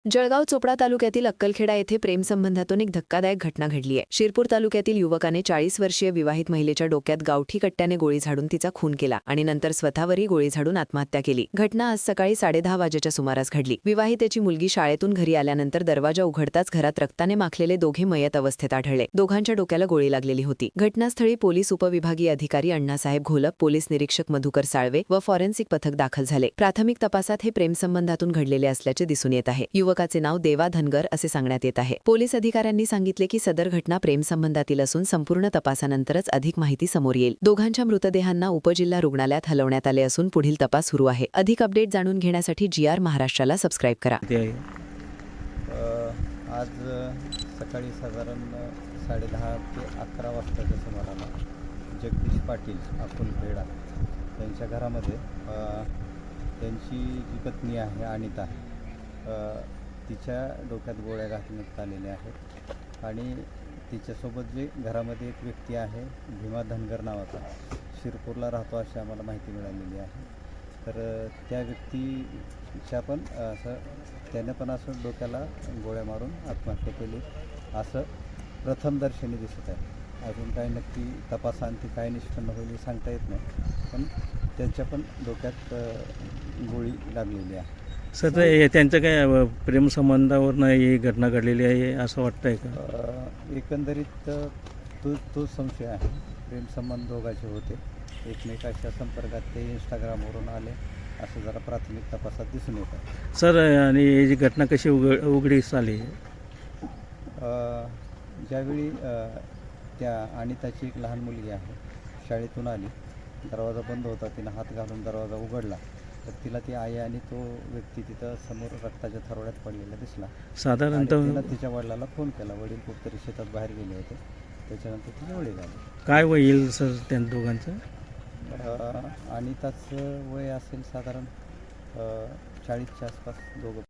जळगाव चोपडा तालुक्यातील अक्कलखेडा येथे प्रेमसंबंधातून एक धक्कादायक घटना घडली आहे। शिरपूर तालुक्यातील युवकाने 40 वर्षीय विवाहित महिलेच्या डोक्यात गावठी कट्ट्याने गोळी झाडून तिचा खून केला आणि नंतर स्वतःवरही गोळी झाडून आत्महत्या केली। घटना आज सकाळी 10:30 वाजेच्या सुमारास घडली। विवाहितेची मुलगी शाळेतून घरी आल्यानंतर दरवाजा उघडताच घरात रक्ताने माखलेले दोघे मयत अवस्थेत आढळले। दोघांच्या डोक्याला गोळी लागलेली होती। घटनास्थळी पोलीस उपविभागीय अधिकारी अण्णासाहेब घोलप, पोलीस निरीक्षक मधुकर साळवे व फॉरेन्सिक पथक दाखल झाले। प्राथमिक तपासात हे प्रेमसंबंधातून घडलेले असल्याचे दिसून येत आहे। युवकाचे नाव देवा धनगर असे सांगण्यात येत आहे। पोलीस अधिकाऱ्यांनी सांगितले की सदर घटना प्रेमसंबंधातील असून संपूर्ण तपासानंतरच अधिक माहिती समोर येईल। दोघांच्या मृतदेहांना उपजिल्हा रुग्णालयात हलवण्यात आले असून पुढील तपास सुरू आहे। अधिक अपडेट जाणून घेण्यासाठी GR महाराष्ट्राला सबस्क्राइब करा। आज सकाळी साधारण 10:30 ते 11 वाजताच्या सुमाराला जगदीश पाटील अक्कलखेडा त्यांच्या घरामध्ये त्यांची जी पत्नी आहे अनिता तिच्या डोक्यात गोळ्या घातण्यात आलेल्या आहेत आणि तिच्यासोबत जे घरामध्ये एक व्यक्ती आहे भीमा धनगर नावाचा, शिरपूरला राहतो अशी आम्हाला माहिती मिळालेली आहे। तर त्या व्यक्तीच्या पण त्याने पण असं डोक्याला गोळ्या मारून आत्महत्या केली असं प्रथमदर्शनी दिसत आहे। अजून काही नक्की तपासांती काय निष्पन्न होईल सांगता येत नाही, पण त्यांच्या पण डोक्यात गोळी लागलेली आहे। सर त्यांचं काय प्रेमसंबंधावरनं ही घटना घडलेली आहे असं वाटतंय का? एकंदरीत तो संशय आहे। प्रेमसंबंध दोघांचे होते, एकमेकाच्या संपर्कात ते इंस्टाग्रामवरून आले असं जरा प्राथमिक तपासात दिसून येत आहे। सर आणि ही जी घटना कशी उघडीस आली? ज्यावेळी त्या अनिताची एक लहान मुलगी आहे, शाळेतून आली, दरवाजा बंद होता, तिनं हात घालून दरवाजा उघडला तर तिला ती आई आणि तो व्यक्ती तिथं समोर रक्ताच्या थरोड्यात पडलेला दिसला। साधारणतः तिला तिच्या वडिलाला फोन केला, वडील कुठतरी शेतात बाहेर गेले होते, त्याच्यानंतर तिची गोळी झाली। काय होईल सर त्या दोघांचं? अनिताचं वय असेल साधारण 40च्या आसपास दोघं।